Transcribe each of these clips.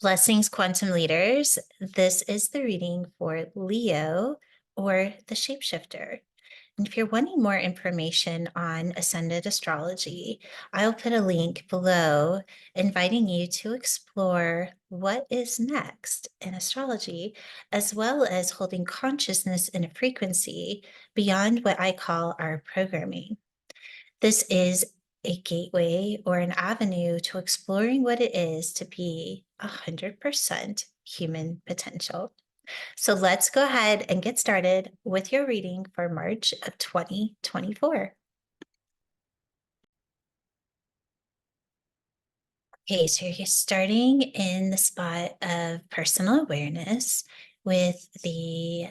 Blessings, quantum leaders. This is the reading for Leo or the shapeshifter. And if you're wanting more information on ascended astrology, I'll put a link below inviting you to explore what is next in astrology, as well as holding consciousness in a frequency beyond what I call our programming. This is a gateway or an avenue to exploring what it is to be 100% human potential. So let's go ahead and get started with your reading for March of 2024. Okay, so you're starting in the spot of personal awareness with the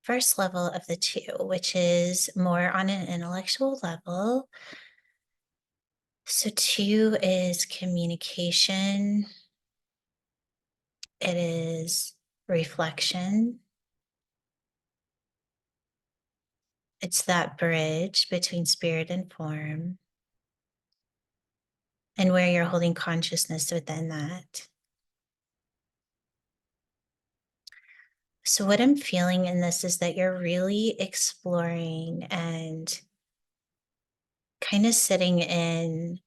first level of the two, which is more on an intellectual level. So two is communication. It is reflection. It's that bridge between spirit and form, and where you're holding consciousness within that. So, what I'm feeling in this is that you're really exploring and kind of sitting in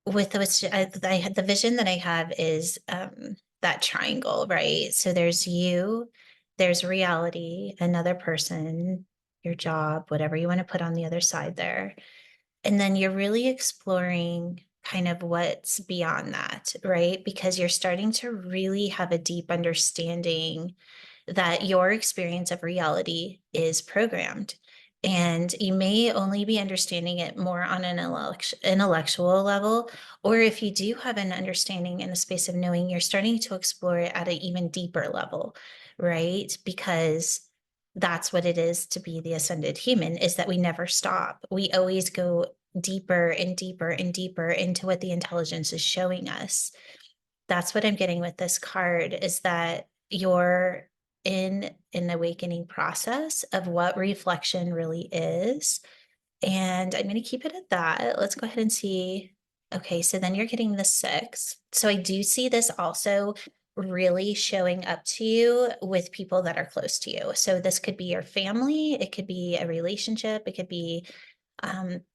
with which I had the vision that I have is that triangle, right? So, there's you, there's reality, another person, your job, whatever you want to put on the other side there. And then you're really exploring kind of what's beyond that, right? Because you're starting to really have a deep understanding that your experience of reality is programmed. And you may only be understanding it more on an intellectual level, or if you do have an understanding in the space of knowing, you're starting to explore it at an even deeper level, right? Because that's what it is to be the ascended human, is that we never stop. We always go deeper and deeper and deeper into what the intelligence is showing us. That's what I'm getting with this card, is that you're in an awakening process of what reflection really is. And I'm going to keep it at that. Let's go ahead and see. Okay, so then you're getting the 6. So I do see this also really showing up to you with people that are close to you. So this could be your family, it could be a relationship, it could be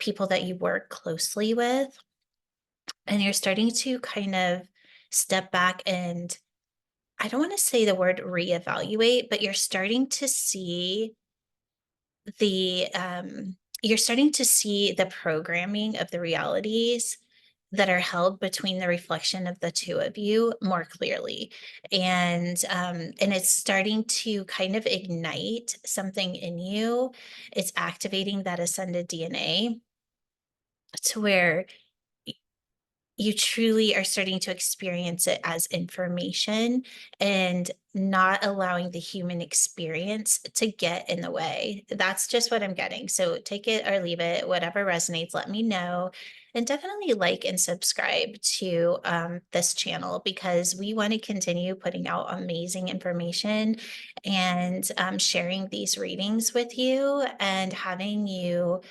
people that you work closely with. And you're starting to kind of step back and, I don't want to say the word reevaluate, but you're starting to see the programming of the realities that are held between the reflection of the two of you more clearly. And it's starting to kind of ignite something in you. It's activating that ascended DNA to where you truly are starting to experience it as information and not allowing the human experience to get in the way. That's just what I'm getting. So take it or leave it, whatever resonates, let me know. And definitely like and subscribe to this channel, because we want to continue putting out amazing information and sharing these readings with you and having you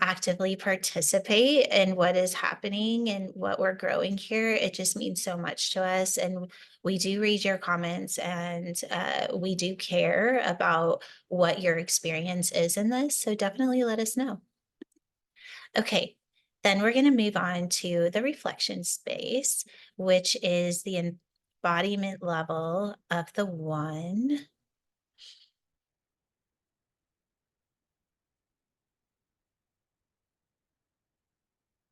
actively participate in what is happening and what we're growing here. It just means so much to us. And we do read your comments, and we do care about what your experience is in this. So definitely let us know. Okay, then we're going to move on to the reflection space, which is the embodiment level of the 1.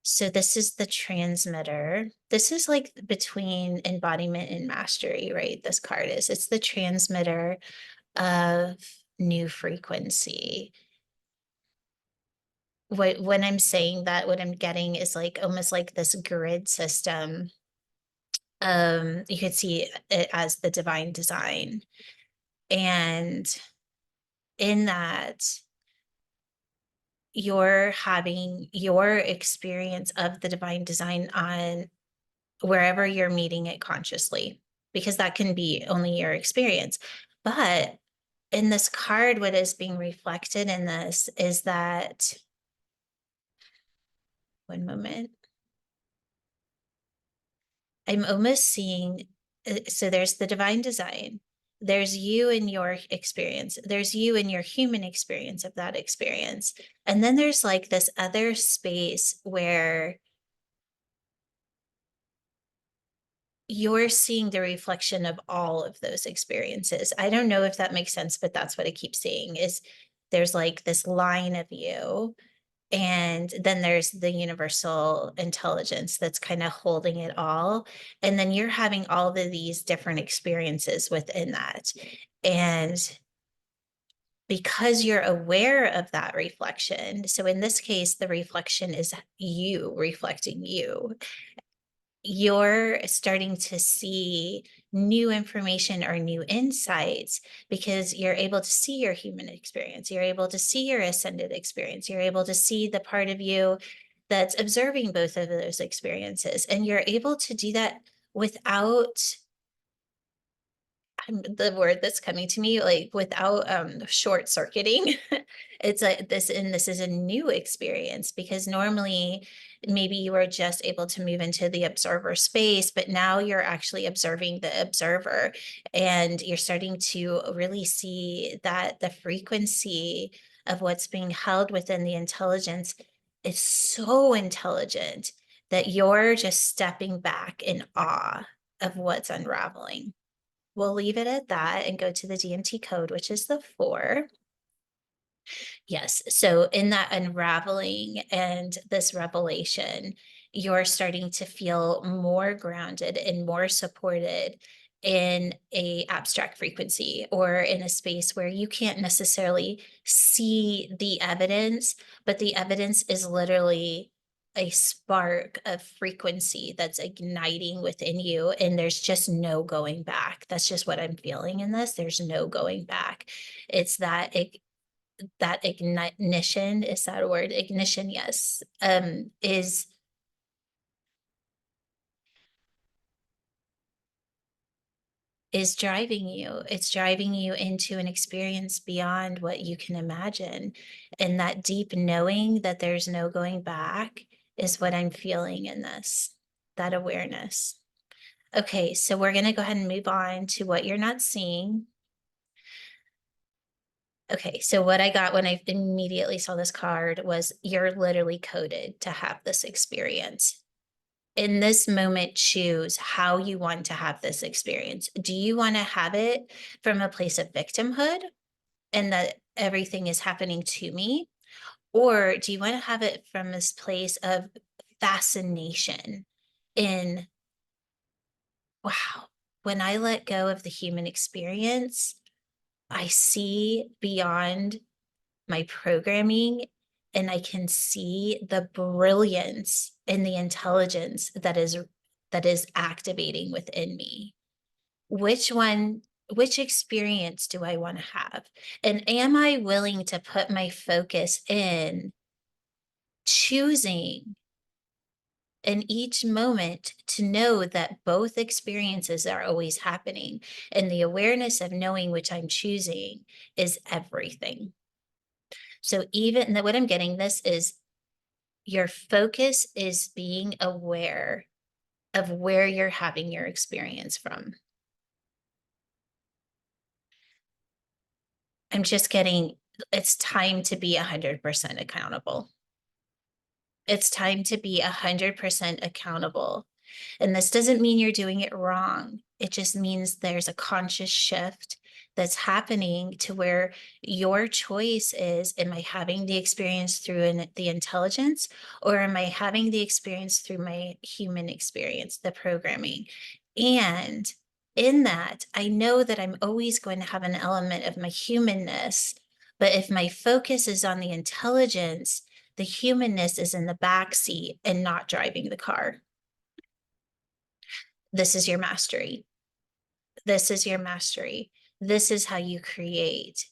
So this is the transmitter. This is like between embodiment and mastery, right? This card is. It's the transmitter of new frequency. When I'm saying that, what I'm getting is like almost like this grid system. You could see it as the divine design. And in that, you're having your experience of the divine design on wherever you're meeting it consciously, because that can be only your experience. But in this card, what is being reflected in this is that, one moment. I'm almost seeing, so there's the divine design, there's you and your experience, there's you and your human experience of that experience. And then there's like this other space where you're seeing the reflection of all of those experiences. I don't know if that makes sense, but that's what I keep seeing is there's like this line of you, and then there's the universal intelligence that's kind of holding it all. And then you're having all of these different experiences within that. And because you're aware of that reflection, so in this case, the reflection is you reflecting you, you're starting to see new information or new insights because you're able to see your human experience. You're able to see your ascended experience. You're able to see the part of you that's observing both of those experiences. And you're able to do that without the word that's coming to me, like without short circuiting. It's like this, and this is a new experience because normally maybe you were just able to move into the observer space, but now you're actually observing the observer, and you're starting to really see that the frequency of what's being held within the intelligence is so intelligent that you're just stepping back in awe of what's unraveling. We'll leave it at that and go to the DMT code, which is the 4. Yes. So in that unraveling and this revelation, you're starting to feel more grounded and more supported in a abstract frequency, or in a space where you can't necessarily see the evidence, but the evidence is literally a spark of frequency that's igniting within you, and there's just no going back. That's just what I'm feeling in this. There's no going back. It's that ignition, is that a word? Ignition, yes. Is driving you. It's driving you into an experience beyond what you can imagine. And that deep knowing that there's no going back is what I'm feeling in this, that awareness. Okay, so we're going to go ahead and move on to what you're not seeing. Okay, so what I got when I immediately saw this card was you're literally coded to have this experience. In this moment, choose how you want to have this experience. Do you want to have it from a place of victimhood and that everything is happening to me? Or do you want to have it from this place of fascination in, wow, when I let go of the human experience, I see beyond my programming, and I can see the brilliance and the intelligence that is activating within me. Which experience do I want to have? And am I willing to put my focus in choosing in each moment to know that both experiences are always happening? And the awareness of knowing which I'm choosing is everything. So even what I'm getting this is your focus is being aware of where you're having your experience from. I'm just getting, it's time to be 100% accountable. It's time to be 100% accountable. And this doesn't mean you're doing it wrong. It just means there's a conscious shift that's happening to where your choice is, am I having the experience through the intelligence, or am I having the experience through my human experience, the programming? And in that, I know that I'm always going to have an element of my humanness. But if my focus is on the intelligence, the humanness is in the back seat and not driving the car. This is your mastery. This is your mastery. This is how you create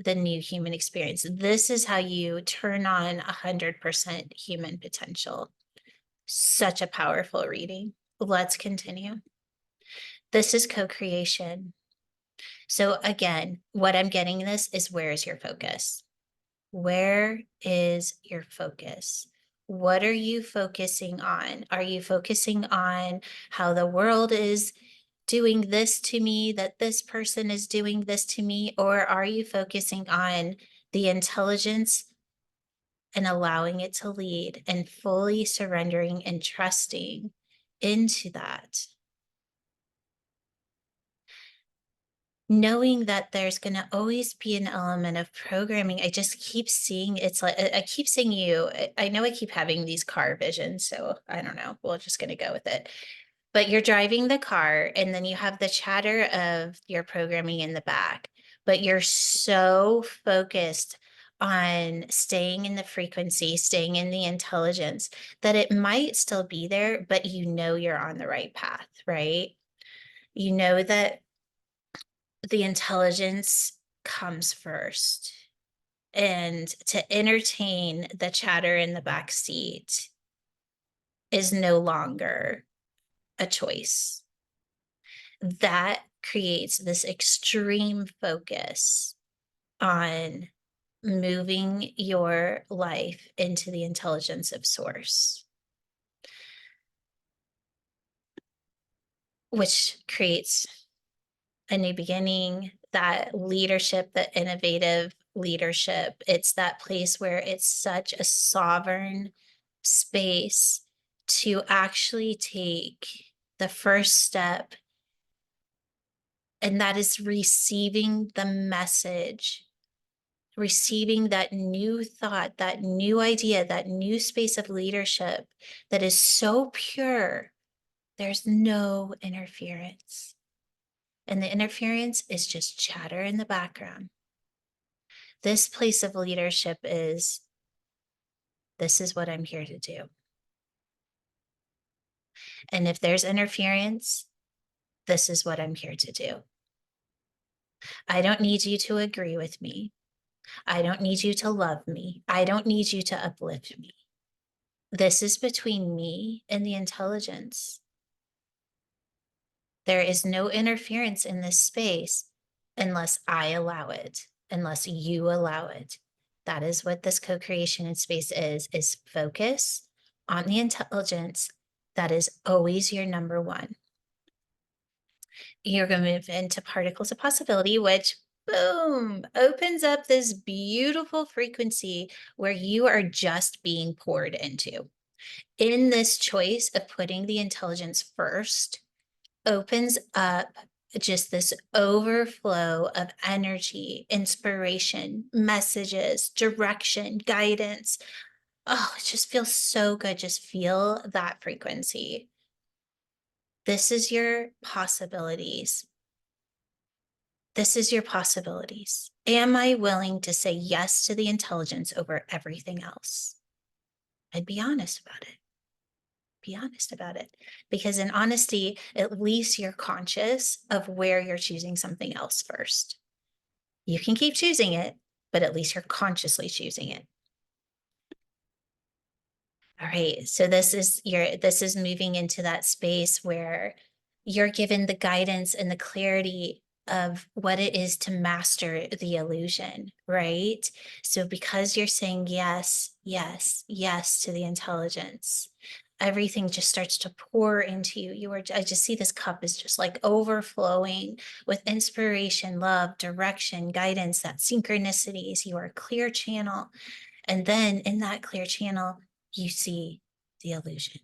the new human experience. This is how you turn on 100% human potential. Such a powerful reading. Let's continue. This is co-creation. So again, what I'm getting this is, where is your focus? Where is your focus? What are you focusing on? Are you focusing on how the world is doing this to me, that this person is doing this to me? Or are you focusing on the intelligence and allowing it to lead and fully surrendering and trusting into that? Knowing that there's going to always be an element of programming. I just keep seeing it's like I keep seeing you. I know I keep having these car visions, so I don't know. We're just going to go with it. But you're driving the car and then you have the chatter of your programming in the back, but you're so focused on staying in the frequency, staying in the intelligence that it might still be there, but you know you're on the right path, right? You know that the intelligence comes first, and to entertain the chatter in the back seat is no longer a choice. That creates this extreme focus on moving your life into the intelligence of source, which creates a new beginning, that leadership, that innovative leadership. It's that place where it's such a sovereign space to actually take the first step, and that is receiving the message, receiving that new thought, that new idea, that new space of leadership that is so pure. There's no interference. And the interference is just chatter in the background. This place of leadership is, this is what I'm here to do. And if there's interference, this is what I'm here to do. I don't need you to agree with me. I don't need you to love me. I don't need you to uplift me. This is between me and the intelligence. There is no interference in this space unless I allow it, unless you allow it. That is what this co-creation in space is focus on the intelligence. That is always your number one. You're going to move into particles of possibility, which boom, opens up this beautiful frequency where you are just being poured into. In this choice of putting the intelligence first, opens up just this overflow of energy, inspiration, messages, direction, guidance. Oh, it just feels so good. Just feel that frequency. This is your possibilities. This is your possibilities. Am I willing to say yes to the intelligence over everything else? I'd be honest about it. Be honest about it, because in honesty, at least you're conscious of where you're choosing something else first. You can keep choosing it, but at least you're consciously choosing it. All right, so this is moving into that space where you're given the guidance and the clarity of what it is to master the illusion, right? So because you're saying yes, yes, yes to the intelligence, everything just starts to pour into you. I just see this cup is just like overflowing with inspiration, love, direction, guidance, that synchronicities. You are a clear channel. And then in that clear channel, you see the illusion.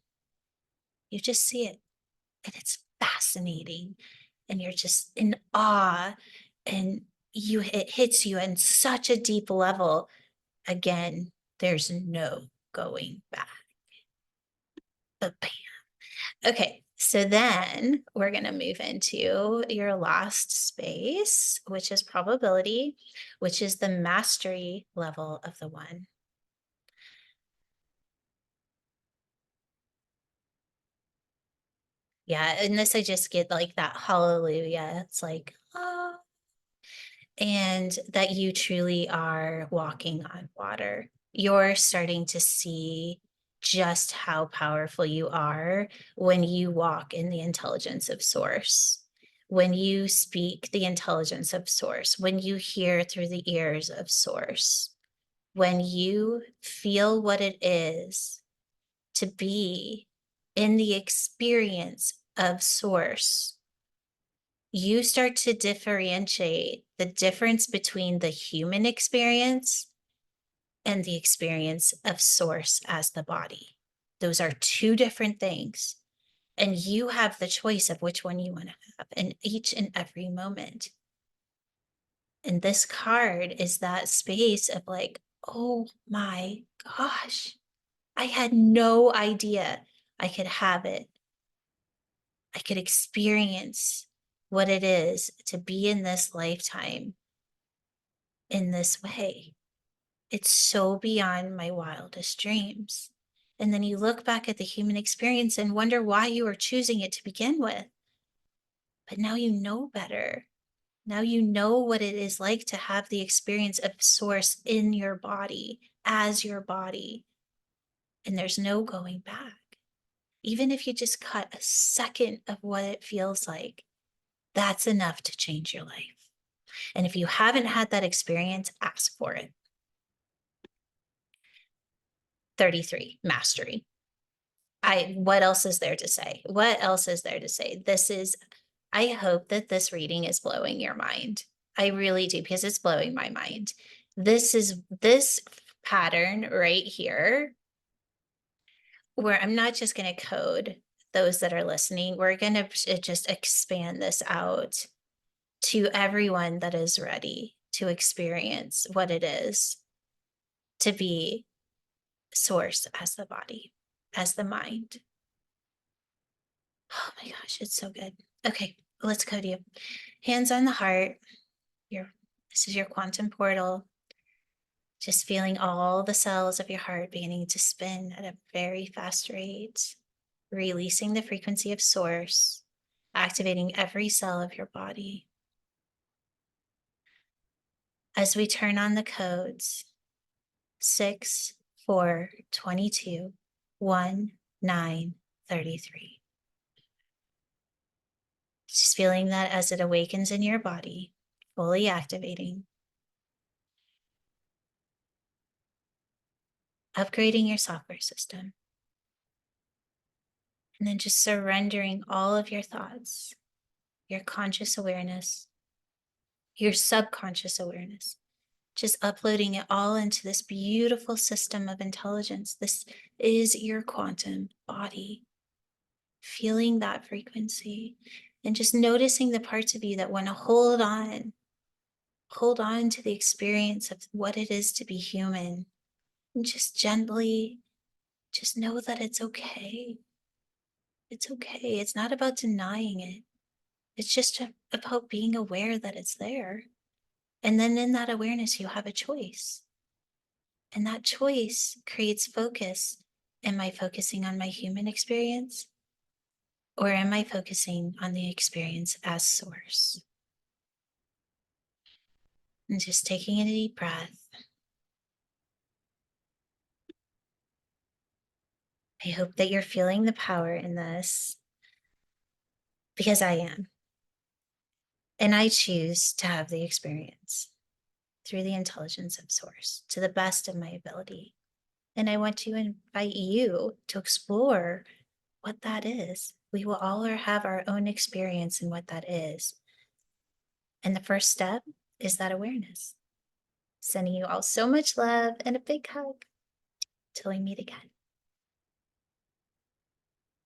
You just see it. And it's fascinating. And you're just in awe. And it hits you in such a deep level. Again, there's no going back. But bam. Okay, so then we're going to move into your last space, which is probability, which is the mastery level of the one. Yeah, in this I just get like that hallelujah. It's like, oh, and that you truly are walking on water. You're starting to see just how powerful you are when you walk in the intelligence of source, when you speak the intelligence of source, when you hear through the ears of source, when you feel what it is to be in the experience of source, you start to differentiate the difference between the human experience and the experience of source as the body. Those are two different things. And you have the choice of which one you want to have in each and every moment. And this card is that space of like, oh my gosh, I had no idea I could have it. I could experience what it is to be in this lifetime in this way. It's so beyond my wildest dreams. And then you look back at the human experience and wonder why you were choosing it to begin with. But now you know better. Now you know what it is like to have the experience of source in your body, as your body. And there's no going back. Even if you just cut a second of what it feels like, that's enough to change your life. And if you haven't had that experience, ask for it. 33, mastery. What else is there to say? What else is there to say? I hope that this reading is blowing your mind. I really do, because it's blowing my mind. This pattern right here, where I'm not just going to code those that are listening. We're going to just expand this out to everyone that is ready to experience what it is to be source as the body, as the mind. Oh my gosh, it's so good. Okay, let's code you. Hands on the heart. This is your quantum portal. Just feeling all the cells of your heart beginning to spin at a very fast rate, releasing the frequency of source, activating every cell of your body. As we turn on the codes, 6, 4, 22, 1, 9, 33. Just feeling that as it awakens in your body, fully activating, upgrading your software system, and then just surrendering all of your thoughts, your conscious awareness, your subconscious awareness, just uploading it all into this beautiful system of intelligence. This is your quantum body. Feeling that frequency and just noticing the parts of you that want to hold on to the experience of what it is to be human, and just gently just know that it's okay. It's okay. It's not about denying it. It's just about being aware that it's there. And then in that awareness, you have a choice. And that choice creates focus. Am I focusing on my human experience? Or am I focusing on the experience as source? And just taking a deep breath. I hope that you're feeling the power in this, because I am. And I choose to have the experience through the intelligence of source to the best of my ability. And I want to invite you to explore what that is. We will all have our own experience in what that is. And the first step is that awareness. Sending you all so much love and a big hug till we meet again.